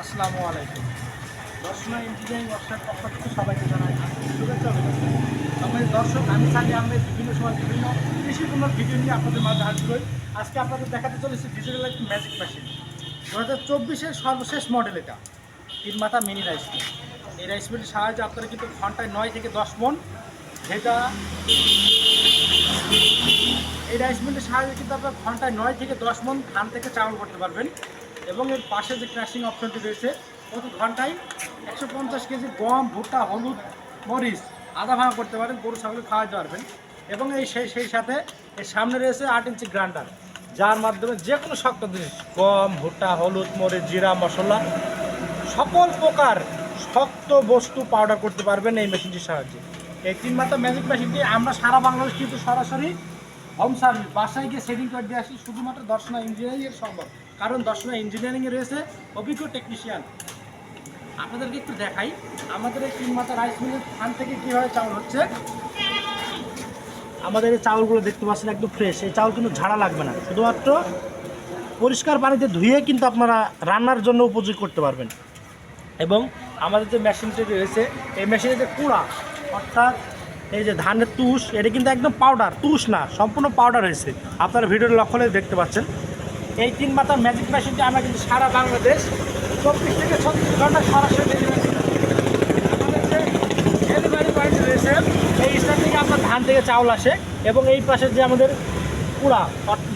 আসসালামু আলাইকুম। Darshana engineering workshop পক্ষ থেকে সবাইকে জানাই শুভেচ্ছা অভিনন্দন। আমাদের দর্শক, আমি চাই আমরা বিভিন্ন সময় বিভিন্ন কৃষিপূর্ণ ভিডিও নিয়ে আপনাদের মাঝে হাজির হই। আজকে আপনাদের দেখাতে চলেছি ডিজিটাল একটি ম্যাজিক মেশিন 2024-এর সর্বশেষ মডেল। এটা 3 মাথা মিনি রাইস মিল। এই রাইস মিলের সাহায্যে আপনারা কিন্তু ঘন্টায় 9 থেকে 10 মণ ভেজা, এই রাইস মিলের সাহায্যে কিন্তু আপনার ঘন্টায় 9 থেকে 10 মণ ধান থেকে চাউল করতে পারবেন। এবং এর পাশে যে ক্র্যাশিং অপশনটি রয়েছে, প্রতি ঘন্টায় 150 কেজি গম, ভুট্টা, হলুদ, মরিচ আদা ভাঙা করতে পারেন, গরু ছাগল খাওয়াতে পারবেন। এবং সেই সাথে এর সামনে রয়েছে 8 ইঞ্চি গ্রাইন্ডার, যার মাধ্যমে যে কোনো শক্ত জিনিস গম, ভুট্টা, হলুদ, মরিচ, জিরা, মশলা সকল প্রকার শক্ত বস্তু পাউডার করতে পারবেন এই মেশিনটির সাহায্যে। এই 3 মাথা ম্যাজিক মেশিনটি আমরা সারা বাংলাদেশ কিন্তু সরাসরি হোম সার্ভিস বাসায় গিয়ে সেটিং করে দিয়ে আসি, শুধুমাত্র দর্শনা ইঞ্জিনিয়ারিংয়ের সম্ভব। কারণ দর্শনা ইঞ্জিনিয়ারিংয়ে রয়েছে অভিজ্ঞ টেকনিশিয়ান। আপনাদেরকে একটু দেখাই আমাদের এই 3 মাথা রাইস মিলের ধান থেকে কীভাবে চাউল হচ্ছে। আমাদের এই চাউলগুলো দেখতে পাচ্ছেন একদম ফ্রেশ। এই চাউল কিন্তু ঝাড়া লাগবে না, শুধুমাত্র পরিষ্কার পানিতে ধুয়ে কিন্তু আপনারা রান্নার জন্য উপযোগী করতে পারবেন। এবং আমাদের যে মেশিনটি রয়েছে, এই মেশিনের যে কুড়া, অর্থাৎ এই যে ধানের তুষ, এটা কিন্তু একদম পাউডার, তুষ না, সম্পূর্ণ পাউডার হয়েছে। আপনারা ভিডিওর লক্ষ্য করে দেখতে পাচ্ছেন। এই 3 মাথার ম্যাজিক মেশিনটি আমরা কিন্তু সারা বাংলাদেশ 24 থেকে 36 ঘন্টা সরাসরি ডেলিভারি। আমাদের যে ডেলিভারি পয়েন্ট রয়েছে, এই স্থান থেকে আপনার ধান থেকে চাউল আসে। এবং এই পাশে যে আমাদের কুড়া,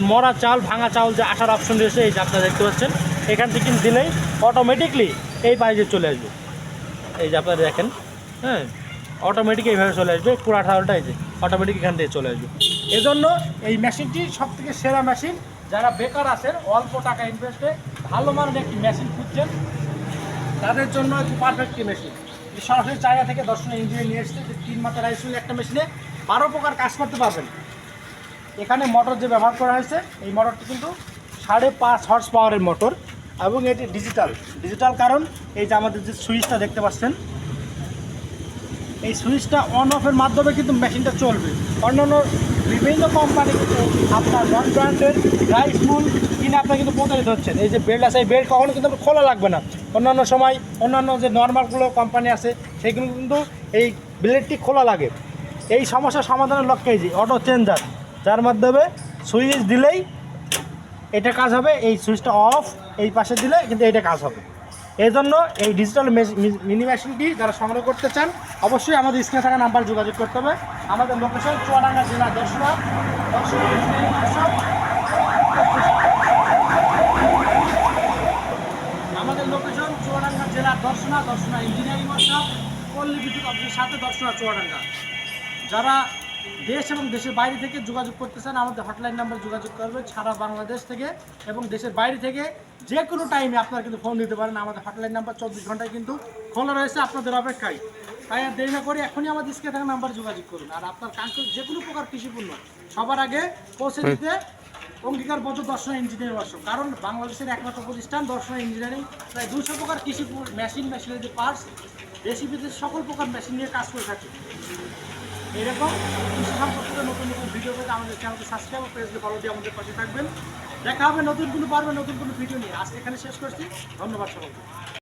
মরা চাল, ভাঙা চাউল যে আসার অপশন রয়েছে, এই যে আপনারা দেখতে পাচ্ছেন, এখান থেকে কিন্তু দিলেই অটোমেটিকলি এই পাইজে চলে আসবে। এই যে আপনারা দেখেন, হ্যাঁ, অটোমেটিক এইভাবে চলে আসবে। কুড়া চাউলটা এই যে অটোমেটিক এখান থেকে চলে আসবে। এজন্য এই মেশিনটি সবথেকে সেরা মেশিন। যারা বেকার আছেন, অল্প টাকা ইনভেস্টে ভালো মানের একটি মেশিন খুঁজছেন, তাদের জন্য একটি পারফেক্ট মেশিন। এই সরাসরি জায়গা থেকে দর্শনা ইঞ্জিনিয়ার নিয়ে এসেছে। 3 মাথা রাইস মিল একটা মেশিনে 12 প্রকার কাজ করতে পারবেন। এখানে মোটর যে ব্যবহার করা হয়েছে, এই মোটরটি কিন্তু 5.5 হর্স পাওয়ারের মোটর। এবং এটি ডিজিটাল কারণ এই যে আমাদের যে সুইচটা দেখতে পাচ্ছেন, এই সুইচটা অন অফের মাধ্যমে কিন্তু মেশিনটা চলবে। অন্যান্য বিভিন্ন কোম্পানি কিন্তু আপনার নন ব্র্যান্ডের রাইস মিল কিনে আপনার কিন্তু প্রতারিত হচ্ছেন। এই যে বেল্ট আছে, এই বেল্ট কখনো কিন্তু খোলা লাগবে না। অন্যান্য সময় অন্যান্য যে নর্মালগুলো কোম্পানি আছে, সেগুলো কিন্তু এই ব্লেডটি খোলা লাগে। এই সমস্যার সমাধানের লক্ষ্যে এই যে অটো চেঞ্জার, যার মাধ্যমে সুইচ দিলেই এটা কাজ হবে, এই সুইচটা অফ এই পাশে দিলে কিন্তু এইটা কাজ হবে। এই জন্য এই ডিজিটাল মিনি মেশিনটি যারা সংগ্রহ করতে চান, অবশ্যই আমাদের স্ক্রিনে থাকা নাম্বার যোগাযোগ করতে হবে। আমাদের লোকেশন চুয়াডাঙ্গা জেলা দর্শনা ইঞ্জিনিয়ারিং ওয়ার্কশপ। আমাদের লোকেশন চুয়াডাঙ্গা জেলা দর্শনা ইঞ্জিনিয়ারিং ওয়ার্কশপ, পল্লী বিদ্যুৎ অফিসের সাথে দর্শনা চুয়াডাঙ্গা। যারা দেশ এবং দেশের বাইরে থেকে যোগাযোগ করতে চান, আমাদের হটলাইন নাম্বার যোগাযোগ করবেন। সারা বাংলাদেশ থেকে এবং দেশের বাইরে থেকে যে কোনো টাইমে আপনারা কিন্তু ফোন দিতে পারেন। আমাদের হটলাইন নাম্বার 24 ঘন্টায় কিন্তু খোলা রয়েছে আপনাদের অপেক্ষায়। তাই আর দেরি না করে এখনই আমাদের স্ক্রিনে থাকা নাম্বারে যোগাযোগ করুন। আর আপনার কাঙ্ক্ষিত যে কোনো প্রকার কৃষিপণ্য সবার আগে পৌঁছে দিতে অঙ্গীকারবদ্ধ দর্শনা ইঞ্জিনিয়ারিং ওয়ার্কশপ। কারণ বাংলাদেশের একমাত্র প্রতিষ্ঠান দর্শনা ইঞ্জিনিয়ারিং প্রায় 200 প্রকার কৃষি মেশিনের যে পার্টস, দেশি বিদেশি সকল প্রকার মেশিন নিয়ে কাজ করে থাকে। এরকম কৃষি সম্পর্কিত নতুন ভিডিও পেতে আমাদের চ্যানেলকে সাবস্ক্রাইব ও পেজকে ফলো দিয়ে আমাদের পাশে থাকবেন। দেখা হবে নতুন কোনো পর্বে নতুন কোনো ভিডিও নিয়ে। আজকে এখানে শেষ করছি। ধন্যবাদ সকলকে।